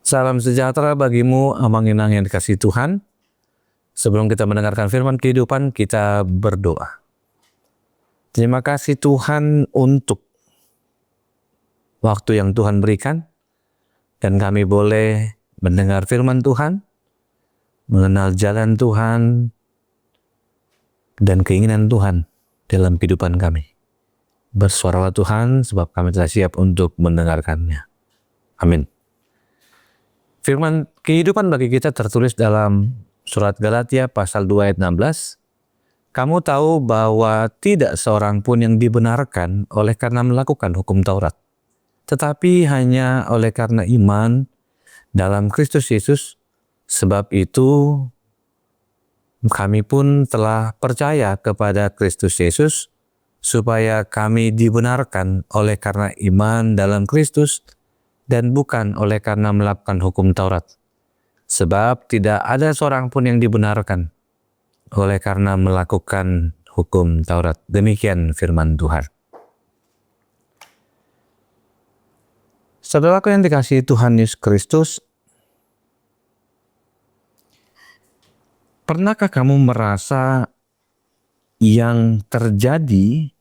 Salam sejahtera bagimu, amang-inang yang dikasihi Tuhan. Sebelum kita mendengarkan firman kehidupan, kita berdoa. Terima kasih Tuhan untuk waktu yang Tuhan berikan, dan kami boleh mendengar firman Tuhan, mengenal jalan Tuhan, dan keinginan Tuhan dalam kehidupan kami. Bersuaralah Tuhan, sebab kami telah siap untuk mendengarkannya. Amin. Firman kehidupan bagi kita tertulis dalam surat Galatia pasal 2 ayat 16. Kamu tahu bahwa tidak seorang pun yang dibenarkan oleh karena melakukan hukum Taurat, tetapi hanya oleh karena iman dalam Kristus Yesus. Sebab itu kami pun telah percaya kepada Kristus Yesus, supaya kami dibenarkan oleh karena iman dalam Kristus dan bukan oleh karena melakukan hukum Taurat. Sebab tidak ada seorang pun yang dibenarkan oleh karena melakukan hukum Taurat. Demikian firman Tuhan. Saudaraku yang dikasihi Tuhan Yesus Kristus, pernahkah kamu merasa yang terjadi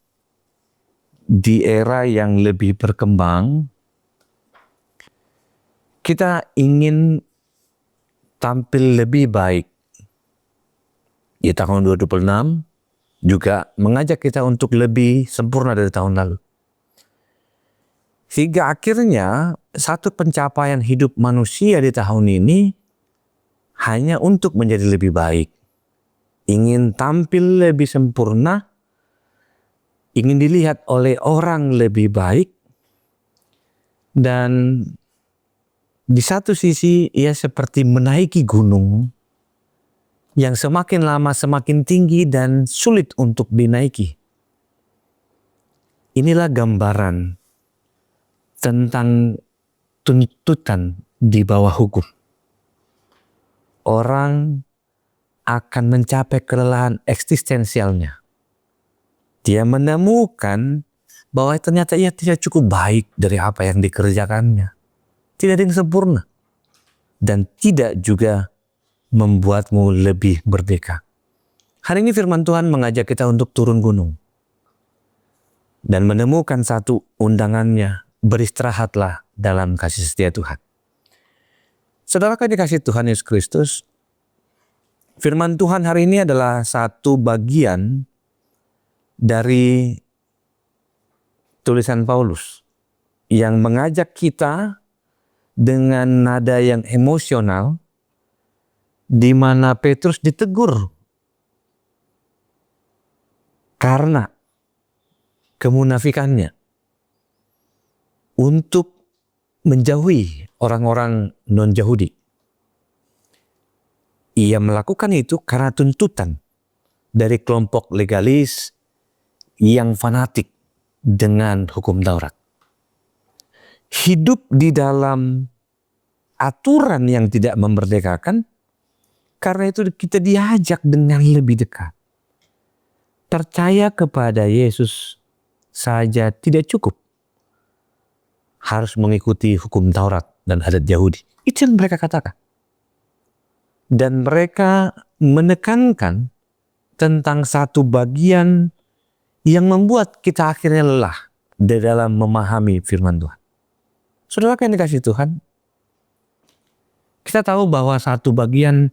di era yang lebih berkembang, kita ingin tampil lebih baik? Di tahun 2026 juga mengajak kita untuk lebih sempurna dari tahun lalu. Sehingga akhirnya satu pencapaian hidup manusia di tahun ini hanya untuk menjadi lebih baik. Ingin tampil lebih sempurna, ingin dilihat oleh orang lebih baik, dan di satu sisi ia seperti menaiki gunung yang semakin lama semakin tinggi dan sulit untuk dinaiki. Inilah gambaran tentang tuntutan di bawah hukum. Orang akan mencapai kelelahan eksistensialnya. Dia menemukan bahwa ternyata ia tidak cukup baik dari apa yang dikerjakannya. Tidak ada yang sempurna. Dan tidak juga membuatmu lebih merdeka. Hari ini firman Tuhan mengajak kita untuk turun gunung. Dan menemukan satu undangannya, beristirahatlah dalam kasih setia Tuhan. Saudara yang dikasihi Tuhan Yesus Kristus, firman Tuhan hari ini adalah satu bagian dari tulisan Paulus yang mengajak kita dengan nada yang emosional, di mana Petrus ditegur karena kemunafikannya untuk menjauhi orang-orang non-Yahudi. Ia melakukan itu karena tuntutan dari kelompok legalis yang fanatik dengan hukum Taurat. Hidup di dalam aturan yang tidak memerdekakan, karena itu kita diajak dengan lebih dekat. Percaya kepada Yesus saja tidak cukup. Harus mengikuti hukum Taurat dan adat Yahudi. Itu yang mereka katakan. Dan mereka menekankan tentang satu bagian yang membuat kita akhirnya lelah di dalam memahami firman Tuhan. Saudara yang dikasihi Tuhan, kita tahu bahwa satu bagian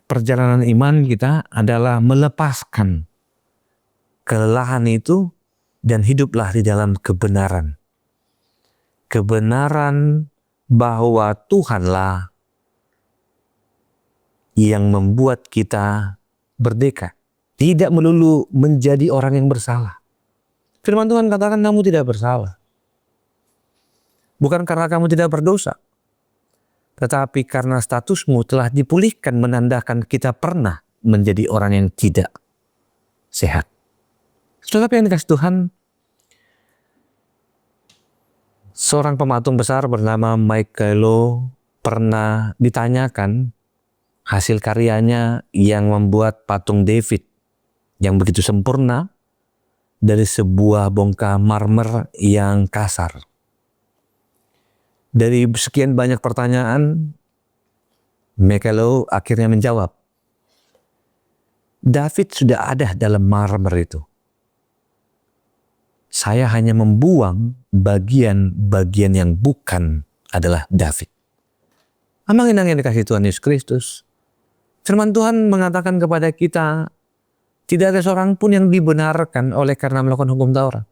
perjalanan iman kita adalah melepaskan kelelahan itu dan hiduplah di dalam kebenaran. Kebenaran bahwa Tuhanlah yang membuat kita merdeka. Tidak melulu menjadi orang yang bersalah. Firman Tuhan katakan kamu tidak bersalah. Bukan karena kamu tidak berdosa, tetapi karena statusmu telah dipulihkan, menandakan kita pernah menjadi orang yang tidak sehat. Saudara yang dikasihi Tuhan, seorang pematung besar bernama Michelangelo pernah ditanyakan hasil karyanya yang membuat patung David yang begitu sempurna dari sebuah bongkah marmer yang kasar. Dari sekian banyak pertanyaan, Michelot akhirnya menjawab, David sudah ada dalam marmer itu. Saya hanya membuang bagian-bagian yang bukan adalah David. Amang inang yang dikasih Tuhan Yesus Kristus. Firman Tuhan mengatakan kepada kita, tidak ada seorang pun yang dibenarkan oleh karena melakukan hukum Taurat.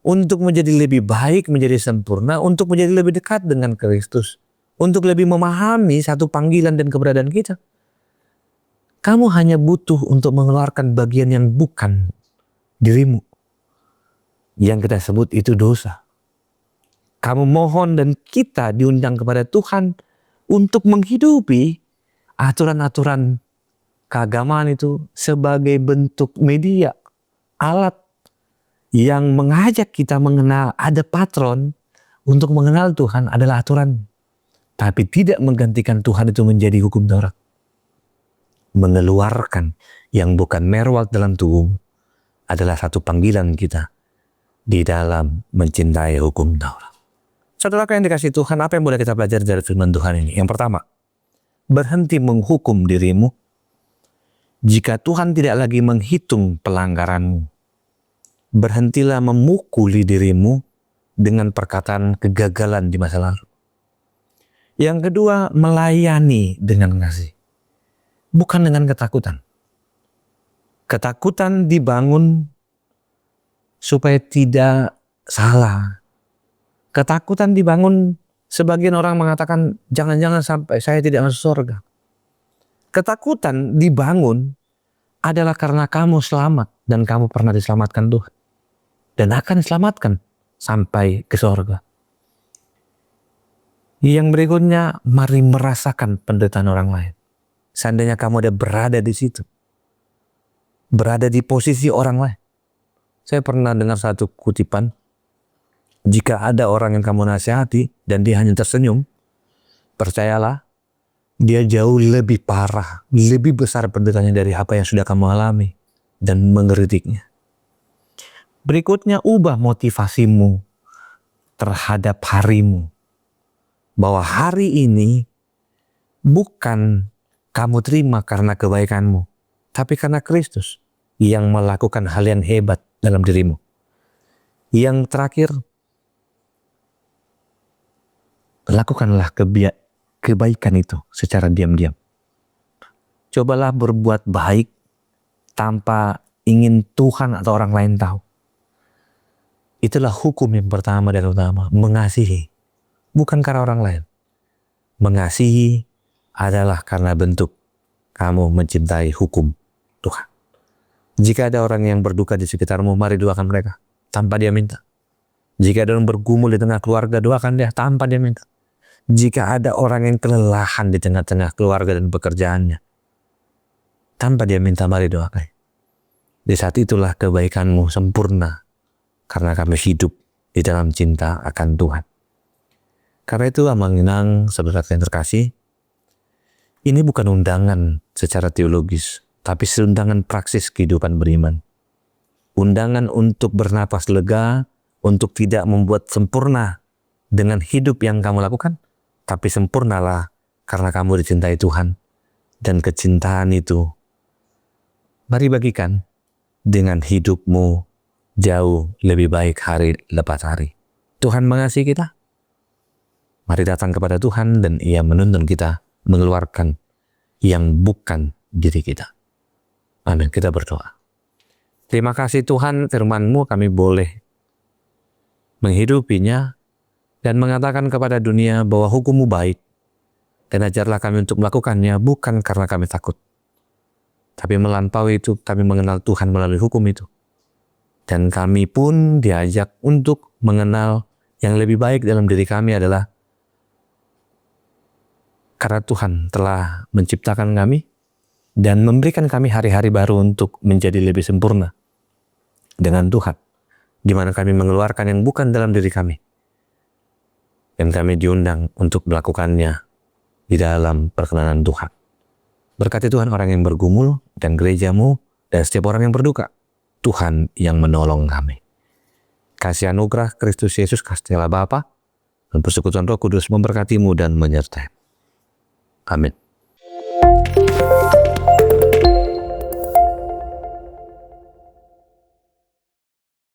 Untuk menjadi lebih baik, menjadi sempurna, untuk menjadi lebih dekat dengan Kristus. Untuk lebih memahami satu panggilan dan keberadaan kita. Kamu hanya butuh untuk mengeluarkan bagian yang bukan dirimu. Yang kita sebut itu dosa. Kamu mohon dan kita diundang kepada Tuhan untuk menghidupi aturan-aturan keagamaan itu sebagai bentuk media, alat yang mengajak kita mengenal ada patron untuk mengenal Tuhan adalah aturan. Tapi tidak menggantikan Tuhan itu menjadi hukum Taurat. Mengeluarkan yang bukan merwat dalam tubuh adalah satu panggilan kita di dalam mencintai hukum Taurat. Saudara yang dikasih Tuhan, apa yang boleh kita pelajari dari firman Tuhan ini? Yang pertama, berhenti menghukum dirimu jika Tuhan tidak lagi menghitung pelanggaranmu. Berhentilah memukuli dirimu dengan perkataan kegagalan di masa lalu. Yang kedua, melayani dengan kasih. Bukan dengan ketakutan. Ketakutan dibangun supaya tidak salah. Ketakutan dibangun, sebagian orang mengatakan, jangan-jangan sampai saya tidak masuk surga. Ketakutan dibangun adalah karena kamu selamat dan kamu pernah diselamatkan Tuhan. Dan akan diselamatkan sampai ke surga. Yang berikutnya, mari merasakan penderitaan orang lain. Seandainya kamu ada berada di situ. Berada di posisi orang lain. Saya pernah dengar satu kutipan. Jika ada orang yang kamu nasihati dan dia hanya tersenyum, percayalah, dia jauh lebih parah, lebih besar penderitaannya dari apa yang sudah kamu alami dan mengkritiknya. Berikutnya, ubah motivasimu terhadap harimu. Bahwa hari ini bukan kamu terima karena kebaikanmu, tapi karena Kristus yang melakukan hal yang hebat dalam dirimu. Yang terakhir, lakukanlah kebaikan itu secara diam-diam. Cobalah berbuat baik tanpa ingin Tuhan atau orang lain tahu. Itulah hukum yang pertama dan utama, mengasihi. Bukan karena orang lain. Mengasihi adalah karena bentuk kamu mencintai hukum Tuhan. Jika ada orang yang berduka di sekitarmu, mari doakan mereka tanpa dia minta. Jika ada orang bergumul di tengah keluarga, doakan dia tanpa dia minta. Jika ada orang yang kelelahan di tengah-tengah keluarga dan pekerjaannya, tanpa dia minta, mari doakan. Di saat itulah kebaikanmu sempurna, karena kami hidup di dalam cinta akan Tuhan. Karena itu, amanginang saudara yang terkasih, ini bukan undangan secara teologis, tapi undangan praksis kehidupan beriman. Undangan untuk bernapas lega, untuk tidak membuat sempurna dengan hidup yang kamu lakukan, tapi sempurnalah karena kamu dicintai Tuhan. Dan kecintaan itu, mari bagikan dengan hidupmu jauh lebih baik hari lepas hari. Tuhan mengasihi kita. Mari datang kepada Tuhan dan Ia menuntun kita mengeluarkan yang bukan diri kita. Amin. Kita berdoa. Terima kasih Tuhan, firman-Mu kami boleh menghidupinya dan mengatakan kepada dunia bahwa hukum-Mu baik. Dan ajarlah kami untuk melakukannya bukan karena kami takut. Tapi melampaui itu kami mengenal Tuhan melalui hukum itu. Dan kami pun diajak untuk mengenal yang lebih baik dalam diri kami adalah karena Tuhan telah menciptakan kami dan memberikan kami hari-hari baru untuk menjadi lebih sempurna dengan Tuhan, di mana kami mengeluarkan yang bukan dalam diri kami. Dan kami diundang untuk melakukannya di dalam perkenanan Tuhan. Berkati Tuhan orang yang bergumul dan gereja-Mu dan setiap orang yang berduka. Tuhan yang menolong kami. Kasih anugerah Kristus Yesus, kasih Allah Bapa, Dan persekutuan Roh Kudus memberkatimu dan menyertai. Amin.